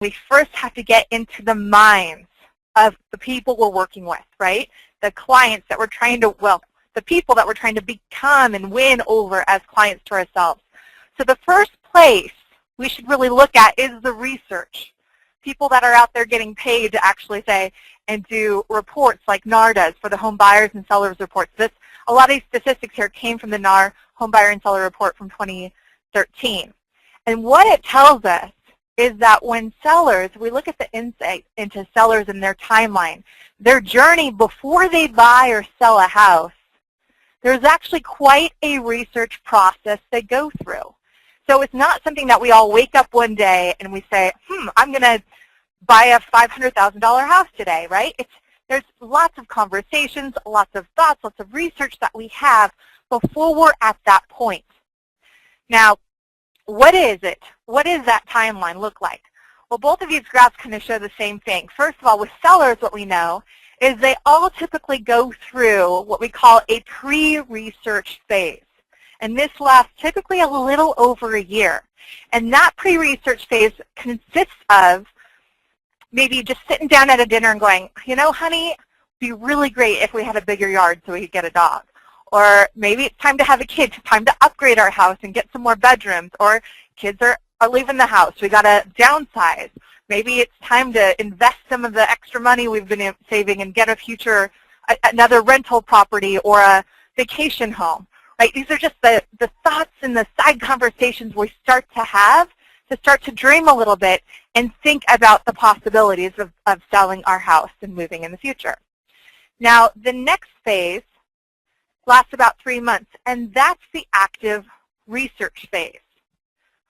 we first have to get into the minds of the people we're working with, right? The clients that we're trying to, well, the people that we're trying to become and win over as clients to ourselves. So the first place we should really look at is the research. People that are out there getting paid to actually say and do reports like NAR does for the home buyers and sellers reports. A lot of these statistics here came from the NAR home buyer and seller report from 2013. And what it tells us is that when sellers, we look at the insight into sellers and their timeline, their journey before they buy or sell a house, there's actually quite a research process they go through. So it's not something that we all wake up one day and we say, I'm going to buy a $500,000 house today, right? There's lots of conversations, lots of thoughts, lots of research that we have before we're at that point. Now, what is it? What does that timeline look like? Well, both of these graphs kind of show the same thing. First of all, with sellers, what we know is they all typically go through what we call a pre-research phase. And this lasts typically a little over a year. And that pre-research phase consists of maybe just sitting down at a dinner and going, you know, honey, it'd be really great if we had a bigger yard so we could get a dog. Or maybe it's time to have a kid, it's time to upgrade our house and get some more bedrooms. Or kids are leaving the house, we got to downsize. Maybe it's time to invest some of the extra money we've been saving and get another rental property or a vacation home. Right? These are just the thoughts and the side conversations we start to have to start to dream a little bit and think about the possibilities of selling our house and moving in the future. Now, the next phase lasts about 3 months, and that's the active research phase.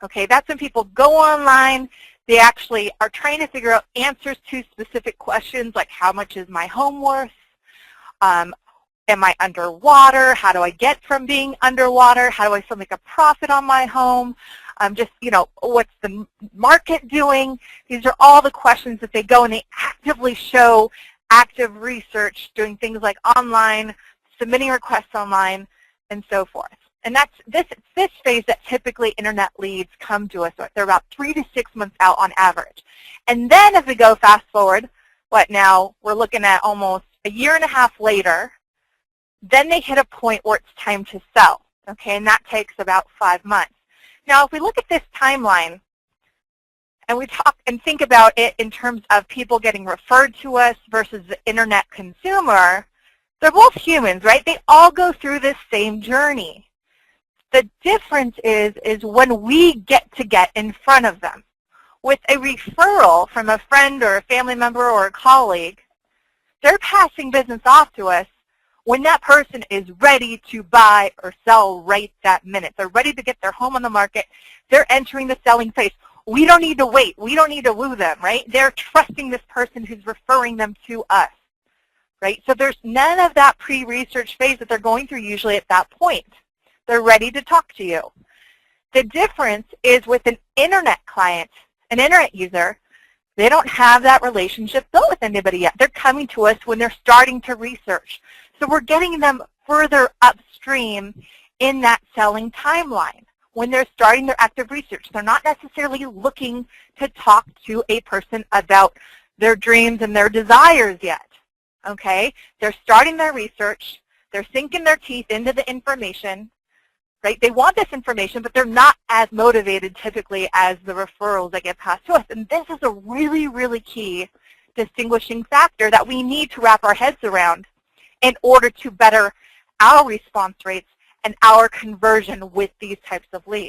Okay, that's when people go online, they actually are trying to figure out answers to specific questions like how much is my home worth? Am I underwater? How do I get from being underwater? How do I still make a profit on my home? Just, you know, what's the market doing? These are all the questions that they go and they actively show active research, doing things like online, submitting requests online, and so forth. And that's this phase that typically internet leads come to us. They're about 3 to 6 months out on average. And then as we go fast forward, now we're looking at almost a year and a half later, then they hit a point where it's time to sell, okay, and that takes about 5 months. Now, if we look at this timeline and we talk and think about it in terms of people getting referred to us versus the internet consumer, they're both humans, right? They all go through this same journey. The difference is when we get in front of them. With a referral from a friend or a family member or a colleague, they're passing business off to us when that person is ready to buy or sell right that minute. They're ready to get their home on the market. They're entering the selling phase. We don't need to wait. We don't need to woo them, right? They're trusting this person who's referring them to us, right? So there's none of that pre-research phase that they're going through usually at that point. They're ready to talk to you. The difference is with an internet client, an internet user, they don't have that relationship built with anybody yet. They're coming to us when they're starting to research. So we're getting them further upstream in that selling timeline when they're starting their active research. They're not necessarily looking to talk to a person about their dreams and their desires yet, okay? They're starting their research. They're sinking their teeth into the information, right? They want this information, but they're not as motivated typically as the referrals that get passed to us. And this is a really, really key distinguishing factor that we need to wrap our heads around in order to better our response rates and our conversion with these types of leads.